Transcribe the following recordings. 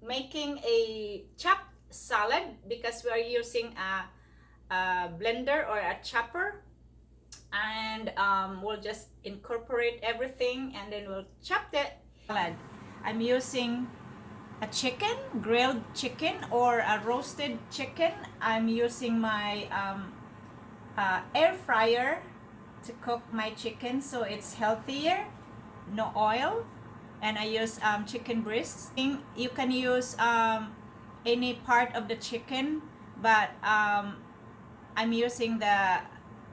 making a chopped salad because we are using a blender or a chopper, and we'll just incorporate everything and then we'll chop the salad. I'm using a chicken, grilled chicken or a roasted chicken. I'm using my air fryer to cook my chicken so it's healthier, no oil, and I use chicken breast. You can use any part of the chicken, but I'm using the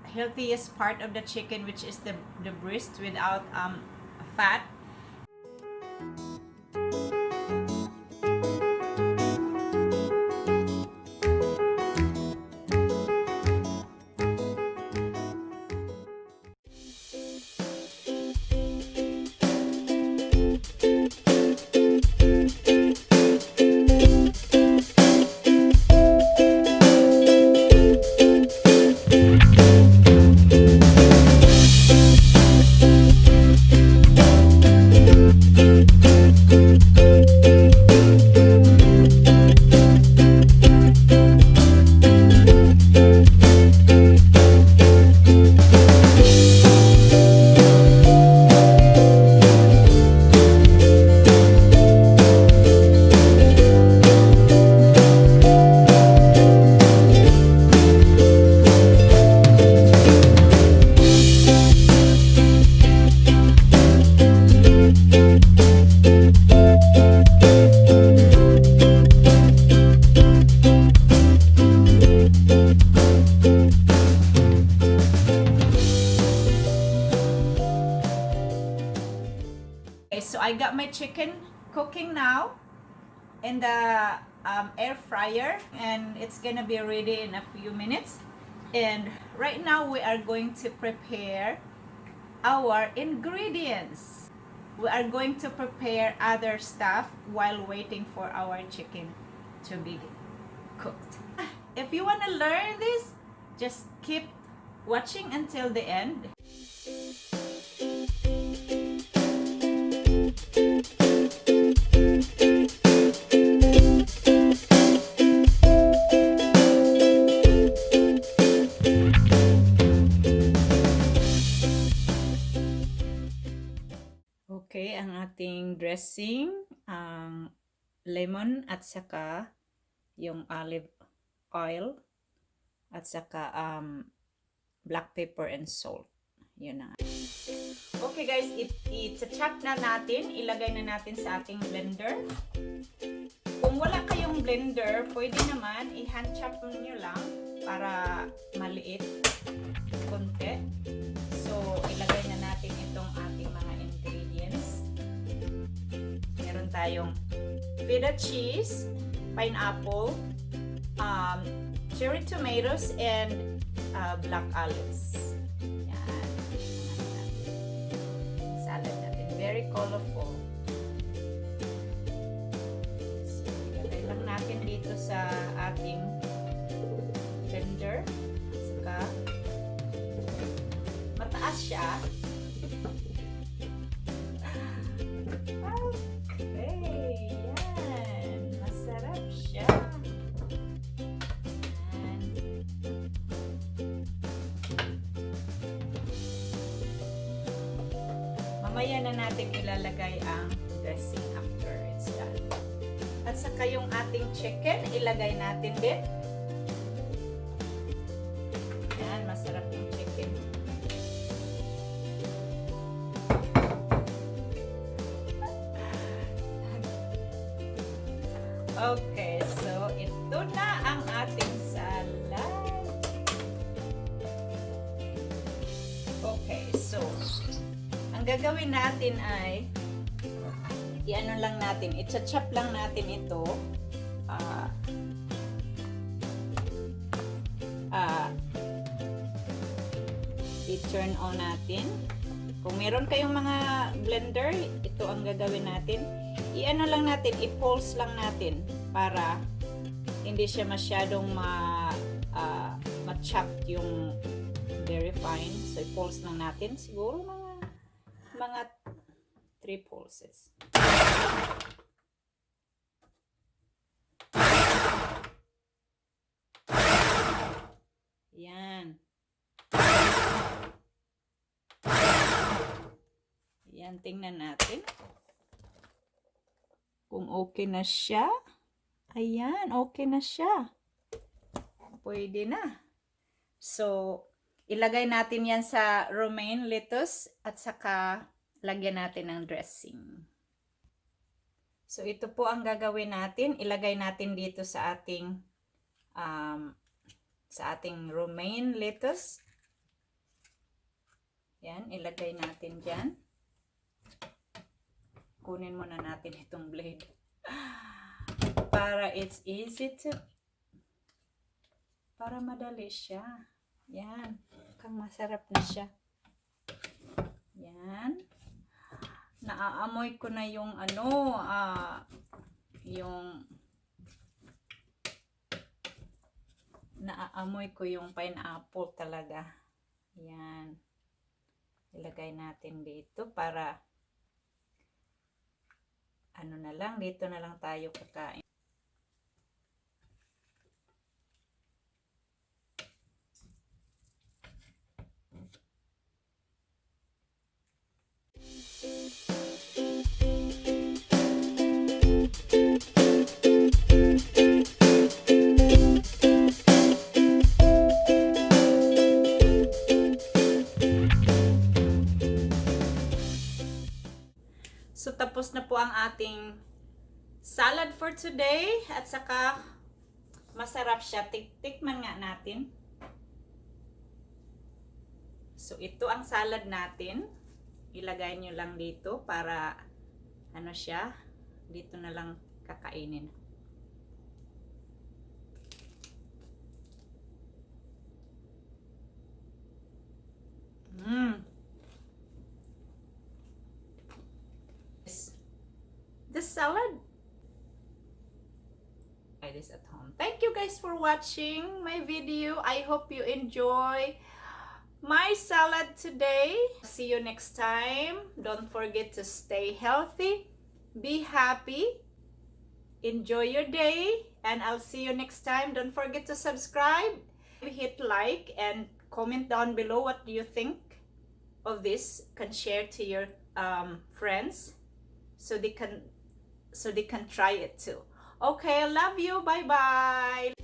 healthiest part of the chicken, which is the breast without fat. So I got my chicken cooking now in the air fryer, and it's gonna be ready in a few minutes. And right now we are going to prepare our ingredients. We are going to prepare other stuff while waiting for our chicken to be cooked. If you want to learn this, just keep watching until the end. Okay, ang ating dressing, ang lemon at saka yung olive oil at saka black pepper and salt. Yun na. Okay guys, i-chop na natin, ilagay na natin sa ating blender. Kung wala kayong blender, pwede naman i-hand chop nyo lang para maliit konti. So, ilagay na natin itong ating mga ingredients. Meron tayong feta cheese, pineapple, cherry tomatoes, and black olives. Yan. Salad natin. Very colorful. So, ilagay lang natin dito sa ating blender. Saka, mataas siya. Okay, yan. Masarap siya. Yan. Mamaya na natin ilalagay ang dressing after it's done. At saka yung ating chicken, ilagay natin din. Yan, masarap yung chicken. Okay, so ito na ang ating salad. Okay, so ang gagawin natin ay i-ano lang natin, i-chop lang natin ito. I-turn on natin. Kung meron kayong mga blender, ito ang gagawin natin. I-ano lang natin, i-pulse lang natin para hindi siya masyadong ma-chop yung very fine. So, i-pulse lang natin. Siguro mga 3 pulses. Ayan, tingnan natin kung okay na siya. Ayan, okay na siya. Pwede na. So, ilagay natin yan sa romaine lettuce at saka lagyan natin ng dressing. So, ito po ang gagawin natin. Ilagay natin dito sa ating romaine lettuce. Yan, ilagay natin dyan. Kunin muna natin itong blade. Para it's easy para madali siya. Yan. Kang masarap na siya. Yan. Naaamoy ko na yung naaamoy ko yung pineapple talaga. Yan. Ilagay natin dito para dito na lang tayo kakain. So, tapos na po ang ating salad for today. At saka, masarap siya. Tikman nga natin. So, ito ang salad natin. Ilagay nyo lang dito para, siya. Dito na lang kakainin. This salad. Try this at home. Thank you guys for watching my video. I hope you enjoy my salad today. See you next time. Don't forget to stay healthy, be happy, enjoy your day, and I'll see you next time. Don't forget to subscribe, hit like, and comment down below what do you think of this. Can share to your friends so they can try it too. Okay, I love you. Bye bye.